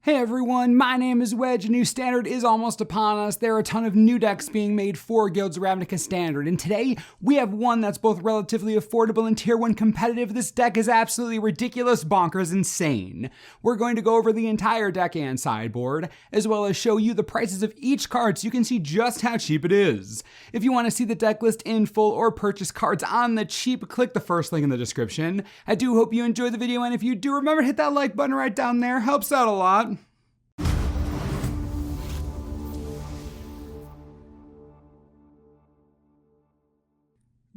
Hey everyone, my name is Wedge. A new standard is almost upon us. There are a ton of new decks being made for Guilds of Ravnica standard, and today we have one that's both relatively affordable and tier 1 competitive. This deck is absolutely ridiculous, bonkers, insane. We're going to go over the entire deck and sideboard, as well as show you the prices of each card so you can see just how cheap it is. If you want to see the deck list in full or purchase cards on the cheap, click the first link in the description. I do hope you enjoyed the video, and if you do, remember to hit that like button right down there. Helps out a lot.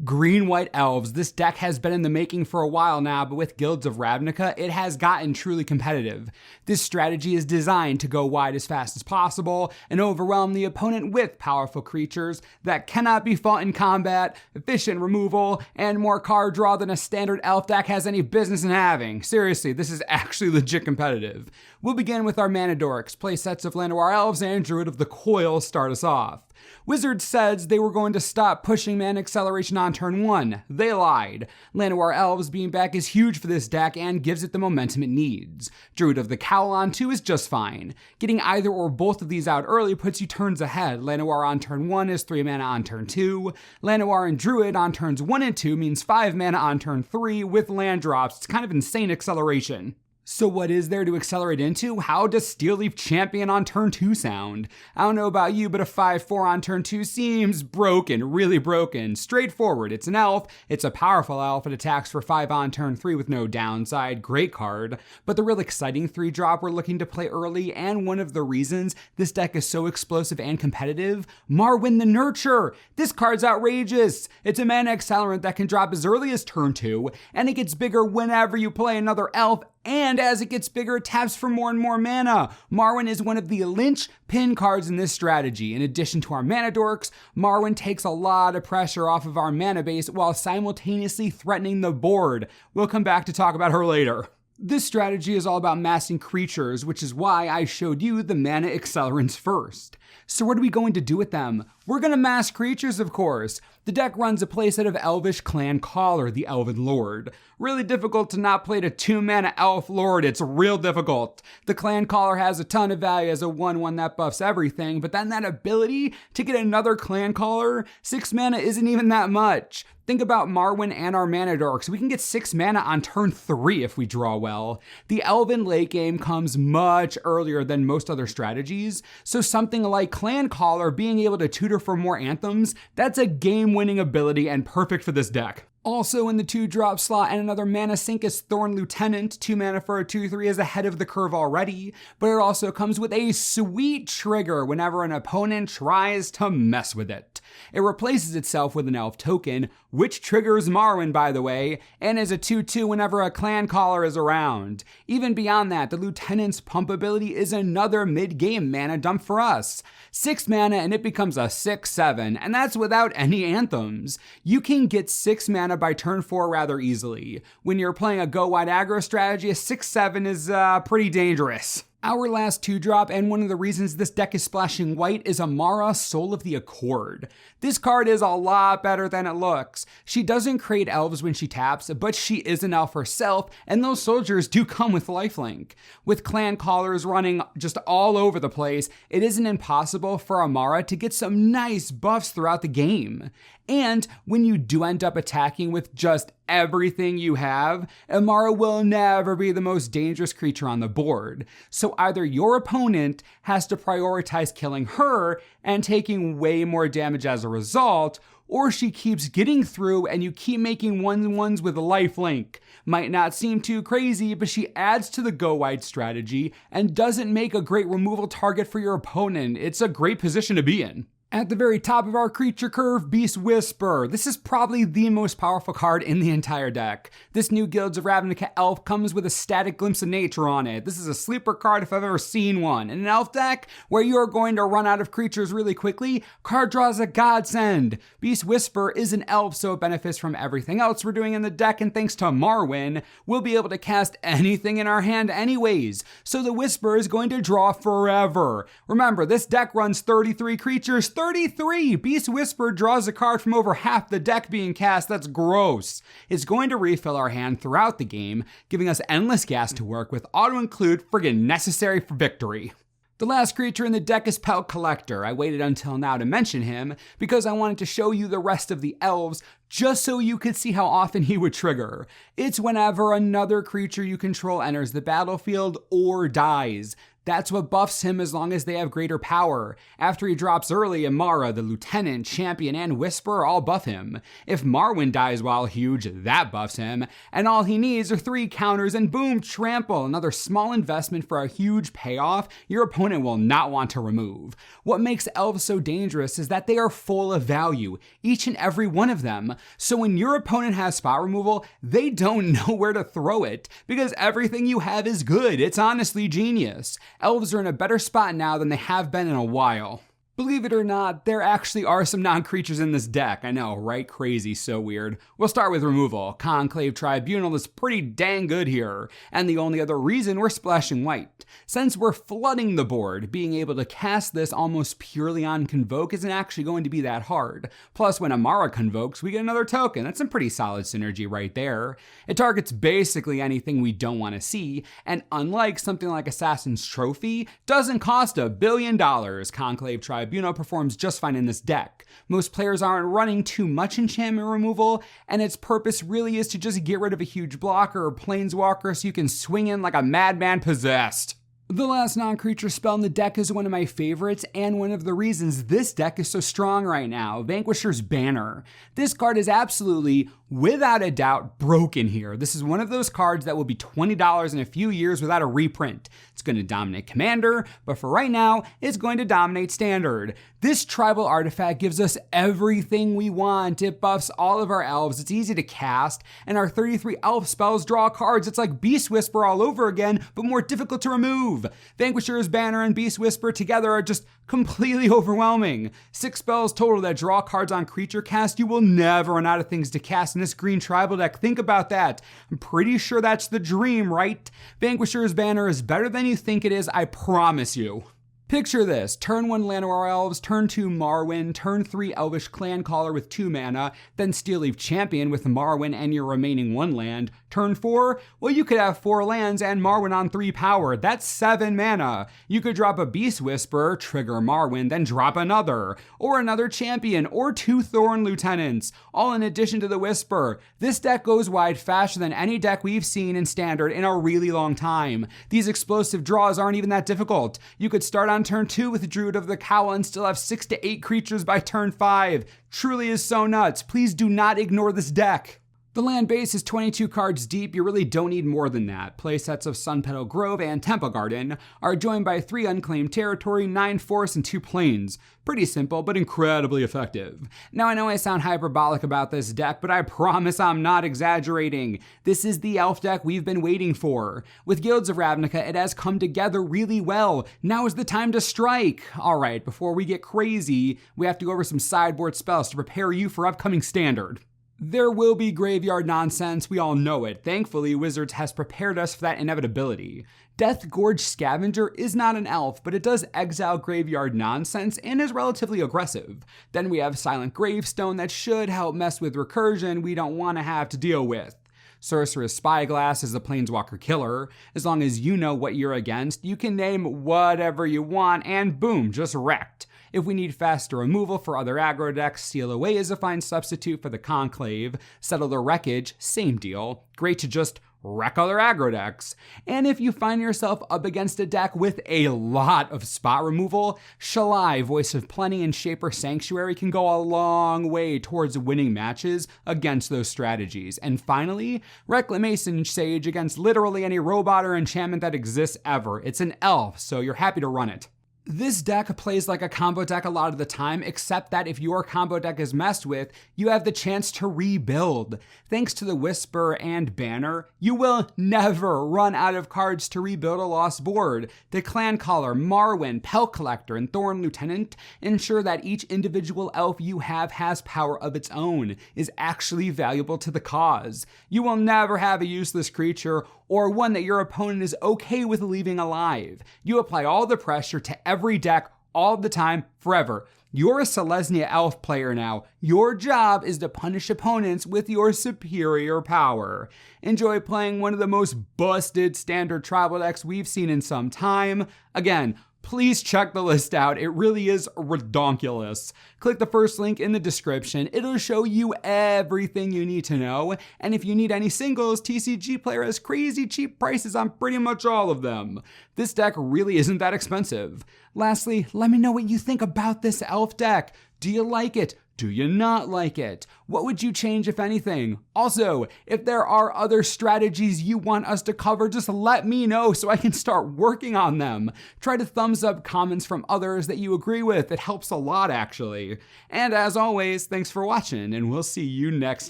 Green-White Elves. This deck has been in the making for a while now, but with Guilds of Ravnica, it has gotten truly competitive. This strategy is designed to go wide as fast as possible and overwhelm the opponent with powerful creatures that cannot be fought in combat, efficient removal, and more card draw than a standard elf deck has any business in having. Seriously, this is actually legit competitive. We'll begin with our mana dorks. Play sets of Llanowar Elves and Druid of the Coil start us off. Wizards said they were going to stop pushing mana acceleration on turn 1. They lied. Llanowar Elves being back is huge for this deck and gives it the momentum it needs. Druid of the Cowl on 2 is just fine. Getting either or both of these out early puts you turns ahead. Llanowar on turn 1 is 3 mana on turn 2. Llanowar and Druid on turns 1 and 2 means 5 mana on turn 3 with land drops. It's kind of insane acceleration. So what is there to accelerate into? How does Steelleaf Champion on turn 2 sound? I don't know about you, but a 5/4 on turn 2 seems broken, really broken. Straightforward, it's an elf, it's a powerful elf, it attacks for 5 on turn 3 with no downside, great card. But the real exciting 3-drop we're looking to play early, and one of the reasons this deck is so explosive and competitive, Marwyn the Nurture. This card's outrageous. It's a mana accelerant that can drop as early as turn 2, and it gets bigger whenever you play another elf, and as it gets bigger, it taps for more and more mana. Marwyn is one of the linchpin cards in this strategy. In addition to our mana dorks, Marwyn takes a lot of pressure off of our mana base while simultaneously threatening the board. We'll come back to talk about her later. This strategy is all about massing creatures, which is why I showed you the mana accelerants first. So what are we going to do with them? We're going to mass creatures, of course. The deck runs a playset of Elvish Clan Caller, the Elven Lord. Really difficult to not play a 2-mana Elf Lord, it's real difficult. The Clan Caller has a ton of value as a 1/1 that buffs everything, but then that ability to get another Clan Caller, 6 mana isn't even that much. Think about Marwyn and our mana dorks. We can get 6 mana on turn 3 if we draw well. The Elven late game comes much earlier than most other strategies, so something like Clan Caller being able to tutor for more anthems, that's a game-winning ability and perfect for this deck. Also in the 2-drop slot and another mana sink is Thorn Lieutenant. 2 mana for a 2/3 is ahead of the curve already, but it also comes with a sweet trigger whenever an opponent tries to mess with it. It replaces itself with an elf token, which triggers Marwyn, by the way, and is a 2/2 whenever a Clan Caller is around. Even beyond that, the Lieutenant's pump ability is another mid-game mana dump for us. 6 mana and it becomes a 6/7, and that's without any anthems. You can get 6 mana by turn 4 rather easily. When you're playing a go-wide aggro strategy, a 6/7 is pretty dangerous. Our last 2-drop, and one of the reasons this deck is splashing white, is Amara, Soul of the Accord. This card is a lot better than it looks. She doesn't create elves when she taps, but she is an elf herself, and those soldiers do come with lifelink. With Clan Callers running just all over the place, it isn't impossible for Amara to get some nice buffs throughout the game. And when you do end up attacking with just everything you have, Amara will never be the most dangerous creature on the board. So either your opponent has to prioritize killing her and taking way more damage as a result, or she keeps getting through and you keep making 1/1s with a lifelink. Might not seem too crazy, but she adds to the go-wide strategy and doesn't make a great removal target for your opponent. It's a great position to be in. At the very top of our creature curve, Beast Whisper. This is probably the most powerful card in the entire deck. This new Guilds of Ravnica elf comes with a static glimpse of nature on it. This is a sleeper card if I've ever seen one. In an elf deck where you are going to run out of creatures really quickly, card draw is a godsend. Beast Whisper is an elf, so it benefits from everything else we're doing in the deck, and thanks to Marwyn, we'll be able to cast anything in our hand anyways. So the Whisper is going to draw forever. Remember, this deck runs 33 creatures, 33! Beast Whisper draws a card from over half the deck being cast. That's gross. It's going to refill our hand throughout the game, giving us endless gas to work with, auto-include, friggin' necessary for victory. The last creature in the deck is Pelk Collector. I waited until now to mention him because I wanted to show you the rest of the elves just so you could see how often he would trigger. It's whenever another creature you control enters the battlefield or dies. That's what buffs him as long as they have greater power. After he drops early, Amara, the Lieutenant, Champion, and Whisperer all buff him. If Marwyn dies while huge, that buffs him. And all he needs are 3 counters and boom, trample. Another small investment for a huge payoff your opponent will not want to remove. What makes elves so dangerous is that they are full of value, each and every one of them. So when your opponent has spot removal, they don't know where to throw it because everything you have is good. It's honestly genius. Elves are in a better spot now than they have been in a while. Believe it or not, there actually are some non-creatures in this deck. I know, right? Crazy, so weird. We'll start with removal. Conclave Tribunal is pretty dang good here, and the only other reason we're splashing white. Since we're flooding the board, being able to cast this almost purely on Convoke isn't actually going to be that hard. Plus, when Amara convokes, we get another token. That's some pretty solid synergy right there. It targets basically anything we don't want to see, and unlike something like Assassin's Trophy, doesn't cost $1 billion. Conclave Tribunal performs just fine in this deck. Most players aren't running too much enchantment removal, and its purpose really is to just get rid of a huge blocker or planeswalker so you can swing in like a madman possessed. The last non-creature spell in the deck is one of my favorites and one of the reasons this deck is so strong right now, Vanquishers Banner. This card is absolutely, without a doubt, broken here. This is one of those cards that will be $20 in a few years without a reprint. It's going to dominate Commander, but for right now, it's going to dominate Standard. This tribal artifact gives us everything we want. It buffs all of our elves, it's easy to cast, and our 33 elf spells draw cards. It's like Beast Whisper all over again, but more difficult to remove. Vanquishers Banner and Beast Whisper together are just completely overwhelming. 6 spells total that draw cards on creature cast. You will never run out of things to cast in this green tribal deck. Think about that. I'm pretty sure that's the dream, right? Vanquishers Banner is better than you think it is, I promise you. Picture this, turn 1 Llanowar Elves, turn 2 Marwyn, turn 3 Elvish Clan Caller with 2 mana, then Steel Leaf Champion with Marwyn and your remaining 1 land. Turn 4, well you could have 4 lands and Marwyn on 3 power, that's 7 mana. You could drop a Beast Whisper, trigger Marwyn, then drop another, or another champion, or 2 Thorn Lieutenants, all in addition to the Whisper. This deck goes wide faster than any deck we've seen in Standard in a really long time. These explosive draws aren't even that difficult. You could start on turn 2 with Druid of the Cowl and still have 6 to 8 creatures by turn 5. Truly is so nuts. Please do not ignore this deck. The land base is 22 cards deep. You really don't need more than that. Playsets of Sunpetal Grove and Temple Garden are joined by 3 unclaimed territory, 9 forests, and 2 plains. Pretty simple, but incredibly effective. Now I know I sound hyperbolic about this deck, but I promise I'm not exaggerating. This is the elf deck we've been waiting for. With Guilds of Ravnica, it has come together really well. Now is the time to strike. Alright, before we get crazy, we have to go over some sideboard spells to prepare you for upcoming Standard. There will be graveyard nonsense, we all know it. Thankfully, Wizards has prepared us for that inevitability. Death Gorge Scavenger is not an elf, but it does exile graveyard nonsense and is relatively aggressive. Then we have Silent Gravestone that should help mess with recursion we don't want to have to deal with. Sorcerous Spyglass is the Planeswalker killer. As long as you know what you're against, you can name whatever you want and boom, just wrecked. If we need faster removal for other aggro decks, Steal Away is a fine substitute for the Conclave. Settle the Wreckage, same deal. Great to just wreck other aggro decks. And if you find yourself up against a deck with a lot of spot removal, Shalai, Voice of Plenty, and Shaper Sanctuary can go a long way towards winning matches against those strategies. And finally, Reclamation Sage against literally any robot or enchantment that exists ever. It's an elf, so you're happy to run it. This deck plays like a combo deck a lot of the time, except that if your combo deck is messed with, you have the chance to rebuild. Thanks to the Whisper and Banner, you will never run out of cards to rebuild a lost board. The Clan Caller, Marwyn, Pelk Collector, and Thorn Lieutenant ensure that each individual elf you have has power of its own, is actually valuable to the cause. You will never have a useless creature or one that your opponent is okay with leaving alive. You apply all the pressure to every deck all the time, forever. You're a Selesnya Elf player now. Your job is to punish opponents with your superior power. Enjoy playing one of the most busted standard tribal decks we've seen in some time. Again, please check the list out. It really is redonkulous. Click the first link in the description. It'll show you everything you need to know. And if you need any singles, TCG Player has crazy cheap prices on pretty much all of them. This deck really isn't that expensive. Lastly, let me know what you think about this elf deck. Do you like it? Do you not like it? What would you change if anything? Also, if there are other strategies you want us to cover, just let me know so I can start working on them. Try to thumbs up comments from others that you agree with. It helps a lot, actually. And as always, thanks for watching, and we'll see you next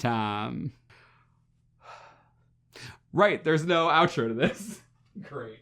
time. Right, there's no outro to this. Great.